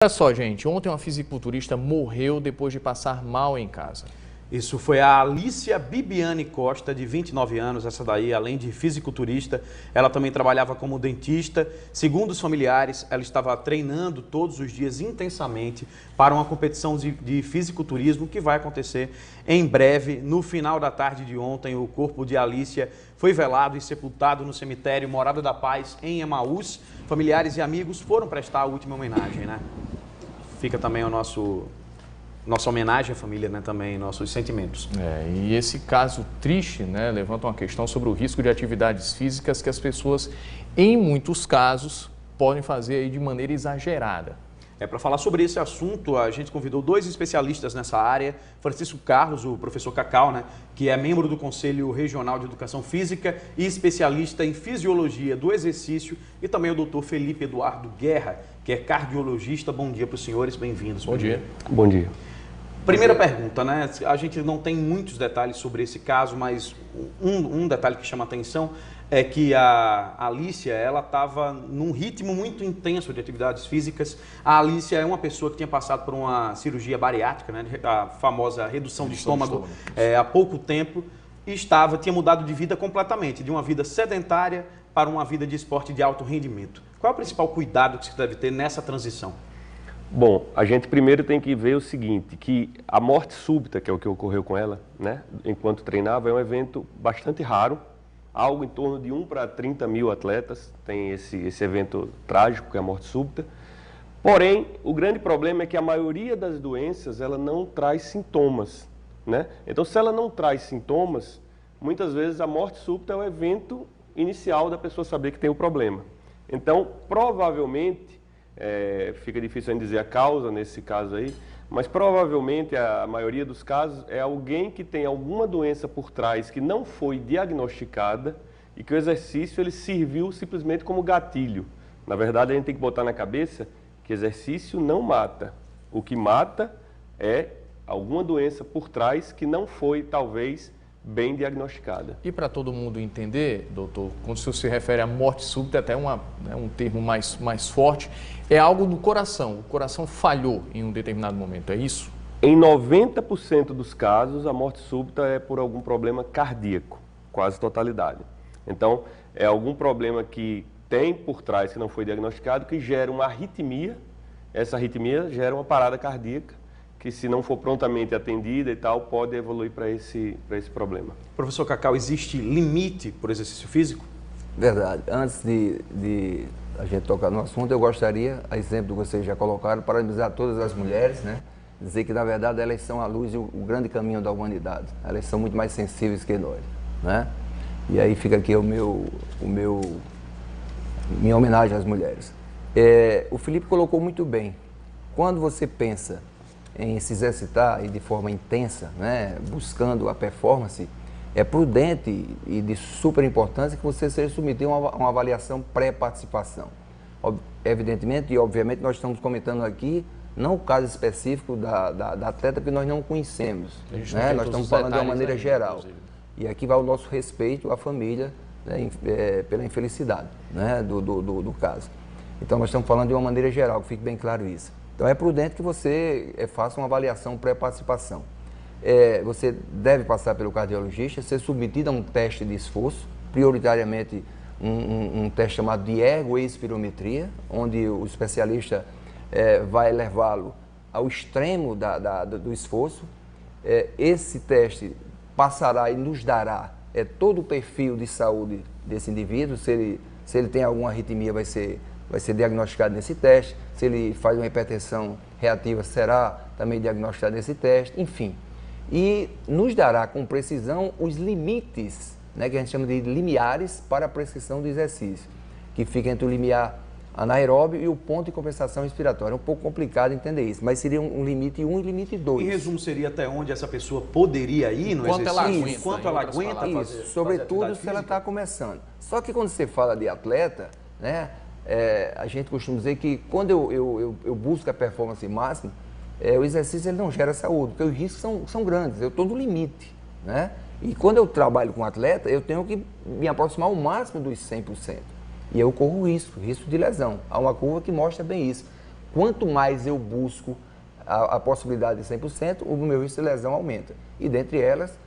Olha só, gente, ontem uma fisiculturista morreu depois de passar mal em casa. Isso foi a Alicia Bibiane Costa, de 29 anos. Essa daí, além de fisiculturista, ela também trabalhava como dentista. Segundo os familiares, ela estava treinando todos os dias intensamente para uma competição de fisiculturismo que vai acontecer em breve. No final da tarde de ontem, o corpo de Alicia foi velado e sepultado no cemitério Morada da Paz, em Emaús. Familiares e amigos foram prestar a última homenagem, né? Fica também o nossa homenagem à família, né, também, nossos sentimentos. E esse caso triste, né, levanta uma questão sobre o risco de atividades físicas que as pessoas, em muitos casos, podem fazer aí de maneira exagerada. Para falar sobre esse assunto, a gente convidou dois especialistas nessa área, Francisco Carlos, o professor Cacau, né, que é membro do Conselho Regional de Educação Física e especialista em Fisiologia do Exercício, e também o doutor Felipe Eduardo Guerra, que é cardiologista. Bom dia para os senhores, bem-vindos. Bom dia. Bom dia. Primeira pergunta, né? A gente não tem muitos detalhes sobre esse caso, mas um detalhe que chama a atenção é que a Alicia, ela estava num ritmo muito intenso de atividades físicas. A Alicia é uma pessoa que tinha passado por uma cirurgia bariátrica, né? A famosa redução de estômago, há pouco tempo, e tinha mudado de vida completamente, de uma vida sedentária para uma vida de esporte de alto rendimento. Qual é o principal cuidado que se deve ter nessa transição? Bom, a gente primeiro tem que ver o seguinte, que a morte súbita, que é o que ocorreu com ela, né, enquanto treinava, é um evento bastante raro. Algo em torno de 1 para 30 mil atletas tem esse evento trágico, que é a morte súbita. Porém, o grande problema é que a maioria das doenças, ela não traz sintomas, né? Então, se ela não traz sintomas, muitas vezes a morte súbita é o evento inicial da pessoa saber que tem o problema. Então, provavelmente, fica difícil ainda dizer a causa nesse caso aí, mas provavelmente a maioria dos casos é alguém que tem alguma doença por trás que não foi diagnosticada e que o exercício ele serviu simplesmente como gatilho. Na verdade, a gente tem que botar na cabeça que exercício não mata. O que mata é alguma doença por trás que não foi, talvez, bem diagnosticada. E para todo mundo entender, doutor, quando o senhor se refere à morte súbita, até um termo mais forte, é algo do coração. O coração falhou em um determinado momento, é isso? Em 90% dos casos, a morte súbita é por algum problema cardíaco, quase totalidade. Então, é algum problema que tem por trás, que não foi diagnosticado, que gera uma arritmia. Essa arritmia gera uma parada cardíaca, que se não for prontamente atendida e tal, pode evoluir para esse problema. Professor Cacau, existe limite para o exercício físico? Verdade. Antes de a gente tocar no assunto, eu gostaria, a exemplo que vocês já colocaram, parabenizar todas as mulheres, né? Dizer que, na verdade, elas são a luz e o grande caminho da humanidade. Elas são muito mais sensíveis que nós, né? E aí fica aqui minha homenagem às mulheres. O Felipe colocou muito bem. Quando você pensa em se exercitar e de forma intensa, né, buscando a performance, é prudente e de super importância que você seja submetido a uma avaliação pré-participação. Evidentemente e obviamente nós estamos comentando aqui não o caso específico da atleta que nós não conhecemos, né? Nós estamos falando de uma maneira geral. E aqui vai o nosso respeito à família, né, pela infelicidade, né, do caso. Então nós estamos falando de uma maneira geral, que fique bem claro isso. Então é prudente que você faça uma avaliação pré-participação. Você deve passar pelo cardiologista, ser submetido a um teste de esforço, prioritariamente um teste chamado de ergoespirometria, onde o especialista vai levá-lo ao extremo do esforço. Esse teste passará e nos dará todo o perfil de saúde desse indivíduo. Se ele tem alguma arritmia, vai ser diagnosticado nesse teste. Se ele faz uma hipertensão reativa, será também diagnosticado nesse teste, enfim. E nos dará com precisão os limites, né, que a gente chama de limiares para a prescrição do exercício, que fica entre o limiar anaeróbio e o ponto de compensação respiratória. É um pouco complicado entender isso, mas seria um limite 1 e limite 2. Em resumo, seria até onde essa pessoa poderia ir no exercício? Enquanto ela aguenta fazer, sobretudo se ela está começando. Só que quando você fala de atleta, né, a gente costuma dizer que quando eu busco a performance máxima, o exercício ele não gera saúde, porque os riscos são grandes, eu estou no limite, né? E quando eu trabalho com atleta, eu tenho que me aproximar ao máximo dos 100%. E eu corro risco de lesão. Há uma curva que mostra bem isso. quanto mais eu busco a possibilidade de 100%, o meu risco de lesão aumenta. E dentre elas,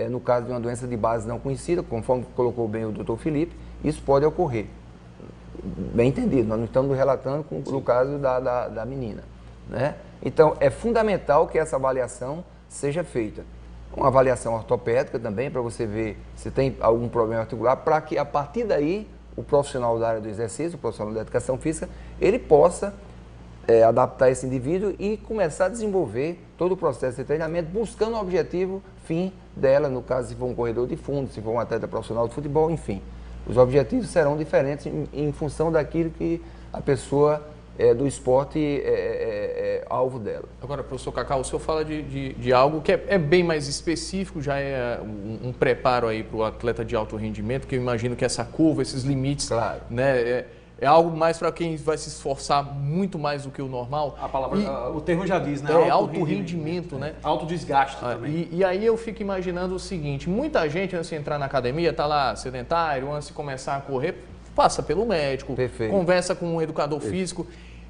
no caso de uma doença de base não conhecida, conforme colocou bem o Dr. Felipe, isso pode ocorrer. Bem entendido, nós não estamos relatando no caso da menina, né? Então, é fundamental que essa avaliação seja feita. Uma avaliação ortopédica também, para você ver se tem algum problema articular, para que a partir daí, o profissional da área do exercício, o profissional da educação física, ele possa adaptar esse indivíduo e começar a desenvolver todo o processo de treinamento, buscando o objetivo fim dela, no caso, se for um corredor de fundo, se for um atleta profissional de futebol, enfim. Os objetivos serão diferentes em função daquilo que a pessoa do esporte é alvo dela. Agora, professor Cacau, o senhor fala de algo que é bem mais específico, já é um preparo aí para o atleta de alto rendimento, que eu imagino que essa curva, esses limites, claro, né, é algo mais para quem vai se esforçar muito mais do que o normal. A palavra, o termo já diz, né? Alto rendimento, né? Alto desgaste também. E aí eu fico imaginando o seguinte, muita gente antes de entrar na academia, está lá sedentário, antes de começar a correr, passa pelo médico, perfeito, conversa com um educador físico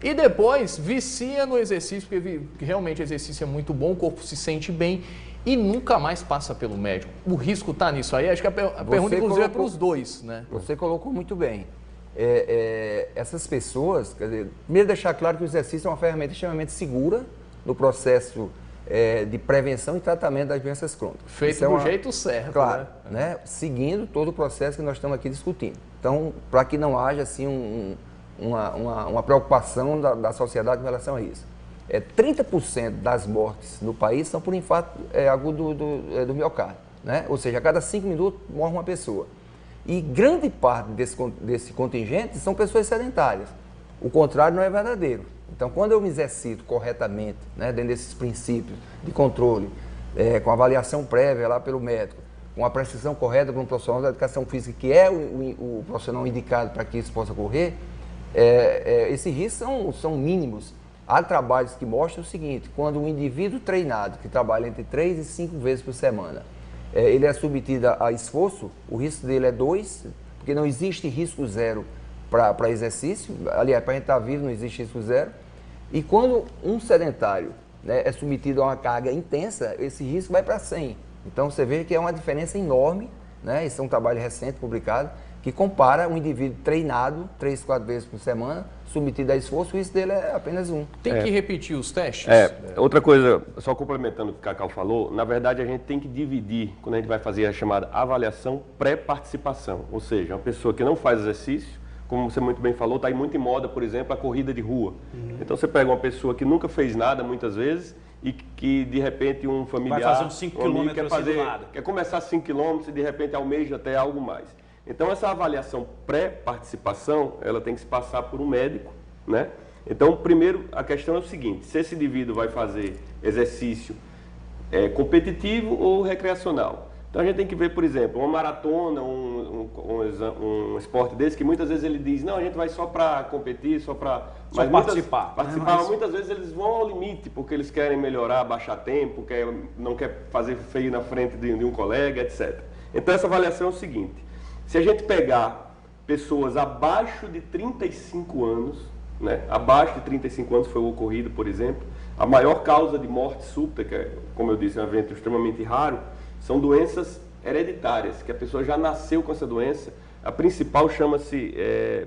e depois vicia no exercício, porque realmente o exercício é muito bom, o corpo se sente bem e nunca mais passa pelo médico. O risco está nisso aí? Acho que a pergunta inclusive é para os dois, né? Você colocou muito bem. Essas pessoas, quer dizer, primeiro deixar claro que o exercício é uma ferramenta extremamente segura no processo de prevenção e tratamento das doenças crônicas. Feito do jeito certo, claro, né? Seguindo todo o processo que nós estamos aqui discutindo. Então, para que não haja assim uma preocupação da sociedade com relação a isso. 30% das mortes no país são por infarto agudo do miocárdio, né? Ou seja, a cada 5 minutos morre uma pessoa. E grande parte desse contingente são pessoas sedentárias. O contrário não é verdadeiro. Então, quando eu me exercito corretamente, né, dentro desses princípios de controle, com avaliação prévia lá pelo médico, com a prescrição correta para um profissional da educação física, que é o profissional indicado para que isso possa ocorrer, esses riscos são mínimos. Há trabalhos que mostram o seguinte: quando um indivíduo treinado, que trabalha entre 3 e 5 vezes por semana, ele é submetido a esforço, o risco dele é 2, porque não existe risco zero para exercício. Aliás, para a gente estar vivo não existe risco zero. E quando um sedentário, né, é submetido a uma carga intensa, esse risco vai para 100. Então você vê que é uma diferença enorme, né? Esse é um trabalho recente publicado, que compara um indivíduo treinado 3, 4 vezes por semana, submetido a esforço, o risco dele é apenas 1. Tem que repetir os testes? Outra coisa, só complementando o que o Cacau falou, na verdade a gente tem que dividir, quando a gente vai fazer a chamada avaliação pré-participação, ou seja, uma pessoa que não faz exercício, como você muito bem falou, está muito em moda, por exemplo, a corrida de rua. Então você pega uma pessoa que nunca fez nada muitas vezes e que de repente um familiar, vai fazer uns 5 km quer começar 5 km e de repente almeja até algo mais. Então essa avaliação pré-participação, ela tem que se passar por um médico, né? Então, primeiro, a questão é o seguinte: se esse indivíduo vai fazer exercício competitivo ou recreacional. Então a gente tem que ver, por exemplo, uma maratona, um esporte desse, que muitas vezes ele diz, não, a gente vai só para competir, só para participar. Mas muitas vezes eles vão ao limite, porque eles querem melhorar, baixar tempo, não quer fazer feio na frente de um colega, etc. Então essa avaliação é o seguinte: se a gente pegar pessoas abaixo de 35 anos, né, abaixo de 35 anos foi o ocorrido, por exemplo, a maior causa de morte súbita, que como eu disse, é um evento extremamente raro, são doenças hereditárias, que a pessoa já nasceu com essa doença. A principal chama-se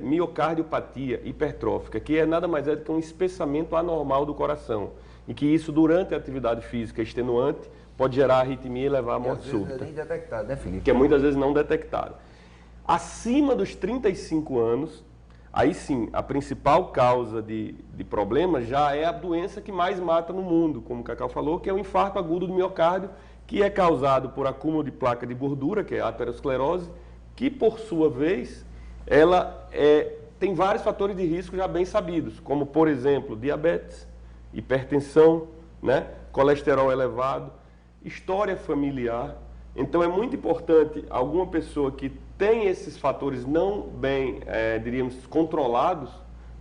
miocardiopatia hipertrófica, que nada mais é do que um espessamento anormal do coração, e que isso, durante a atividade física extenuante, pode gerar arritmia e levar à morte súbita. Às vezes não é nem detectado, né, Felipe? Que é muitas vezes não detectado. Acima dos 35 anos, aí sim, a principal causa de problema já é a doença que mais mata no mundo, como o Cacau falou, que é o infarto agudo do miocárdio, que é causado por acúmulo de placa de gordura, que é a aterosclerose, que por sua vez, ela tem vários fatores de risco já bem sabidos, como por exemplo, diabetes, hipertensão, né, colesterol elevado, história familiar. Então é muito importante alguma pessoa que tem esses fatores não bem, diríamos, controlados,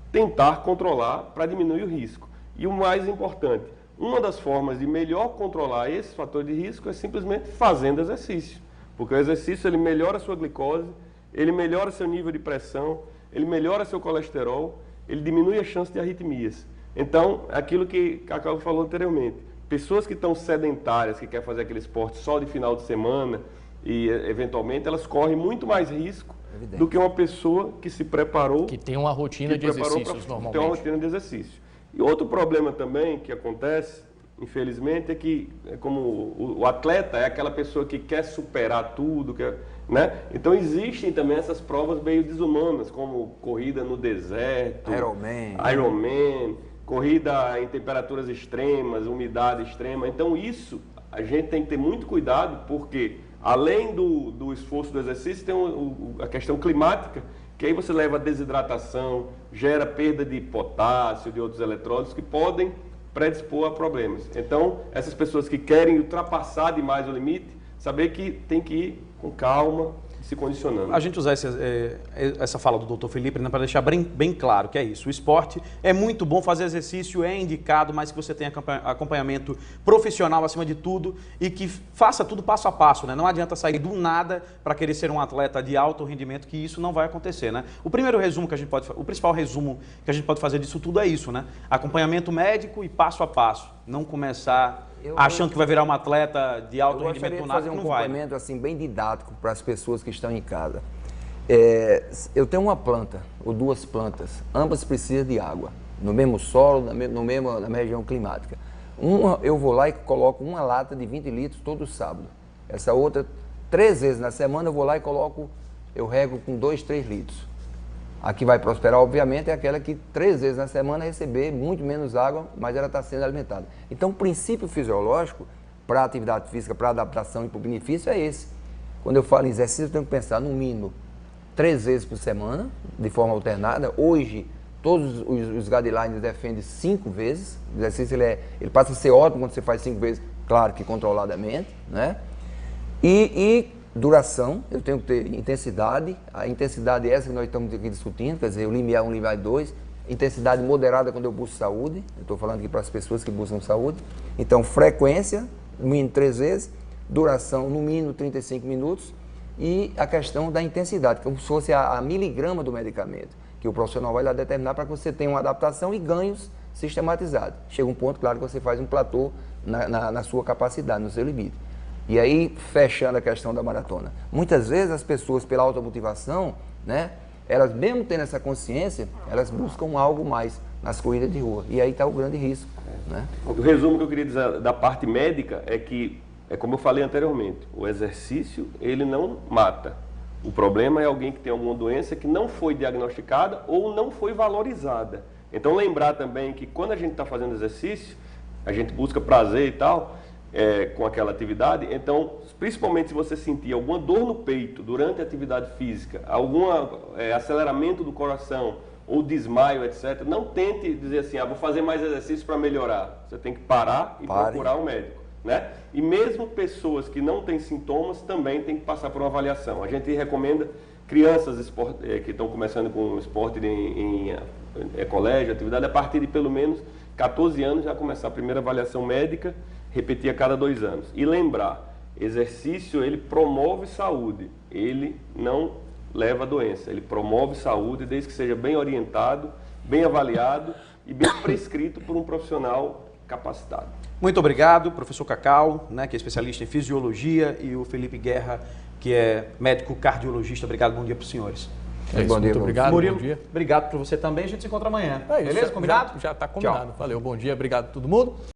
tentar controlar para diminuir o risco. E o mais importante, uma das formas de melhor controlar esse fator de risco é simplesmente fazendo exercício. Porque o exercício ele melhora a sua glicose, ele melhora seu nível de pressão, ele melhora seu colesterol, ele diminui a chance de arritmias. Então, aquilo que Cacau falou anteriormente, pessoas que estão sedentárias, que querem fazer aquele esporte só de final de semana e, eventualmente, elas correm muito mais risco do que uma pessoa que se preparou... Que tem uma rotina de exercícios, normalmente. Tem uma rotina de exercício. E outro problema também que acontece, infelizmente, é que como o atleta é aquela pessoa que quer superar tudo, né? Então existem também essas provas meio desumanas, como corrida no deserto, Ironman, corrida em temperaturas extremas, umidade extrema. Então isso a gente tem que ter muito cuidado, porque além do esforço do exercício, tem a questão climática, que aí você leva a desidratação, gera perda de potássio, de outros eletrólitos que podem predispor a problemas. Então, essas pessoas que querem ultrapassar demais o limite, saber que tem que ir com calma, se condicionando. A gente usar essa fala do Dr. Felipe, né, para deixar bem claro que é isso. O esporte é muito bom, fazer exercício é indicado, mas que você tenha acompanhamento profissional acima de tudo e que faça tudo passo a passo, né? Não adianta sair do nada para querer ser um atleta de alto rendimento, que isso não vai acontecer, né? O principal resumo que a gente pode fazer disso tudo é isso, né? Acompanhamento médico e passo a passo. Não começar achando que vai virar um atleta de alto rendimento do nada, que não vai. Eu gostaria de fazer um complemento assim, bem didático para as pessoas que estão em casa. Eu tenho uma planta, ou duas plantas, ambas precisam de água, no mesmo solo, na mesma região climática. Uma, eu vou lá e coloco uma lata de 20 litros todo sábado. Essa outra, 3 vezes na semana, eu vou lá e eu rego com 2, 3 litros. A que vai prosperar, obviamente, é aquela que 3 vezes na semana receber muito menos água, mas ela está sendo alimentada. Então, o princípio fisiológico para a atividade física, para a adaptação e para o benefício é esse. Quando eu falo em exercício, eu tenho que pensar no mínimo 3 vezes por semana, de forma alternada. Hoje, todos os guidelines defendem 5 vezes. O exercício ele passa a ser ótimo quando você faz 5 vezes, claro que controladamente, né? E duração, eu tenho que ter intensidade, a intensidade é essa que nós estamos aqui discutindo, quer dizer, o limiar 1, limiar 2, intensidade moderada quando eu busco saúde, eu estou falando aqui para as pessoas que buscam saúde, então frequência, no mínimo 3 vezes, duração no mínimo 35 minutos e a questão da intensidade, como se fosse a miligrama do medicamento, que o profissional vai lá determinar para que você tenha uma adaptação e ganhos sistematizados. Chega um ponto, claro, que você faz um platô na sua capacidade, no seu limite. E aí, fechando a questão da maratona, muitas vezes as pessoas, pela automotivação, né, elas mesmo tendo essa consciência, elas buscam algo mais nas corridas de rua. E aí está o grande risco. Né? O resumo que eu queria dizer da parte médica é que, como eu falei anteriormente, o exercício, ele não mata. O problema é alguém que tem alguma doença que não foi diagnosticada ou não foi valorizada. Então, lembrar também que quando a gente está fazendo exercício, a gente busca prazer e tal, com aquela atividade, então, principalmente se você sentir alguma dor no peito durante a atividade física, algum aceleramento do coração ou desmaio, etc., não tente dizer assim, vou fazer mais exercício para melhorar. Você tem que parar e procurar um médico, né? E mesmo pessoas que não têm sintomas também têm que passar por uma avaliação. A gente recomenda crianças que estão começando com esporte em colégio, atividade, a partir de pelo menos 14 anos já começar a primeira avaliação médica, repetir a cada 2 anos. E lembrar, exercício, ele promove saúde, ele não leva a doença, ele promove saúde desde que seja bem orientado, bem avaliado e bem prescrito por um profissional capacitado. Muito obrigado, professor Cacau, né, que é especialista em fisiologia, e o Felipe Guerra, que é médico cardiologista. Obrigado, bom dia para os senhores. Bom dia, muito obrigado. Murilo, bom dia. Obrigado para você também, a gente se encontra amanhã. Beleza? Combinado? Já está combinado. Tchau. Valeu, bom dia, obrigado a todo mundo.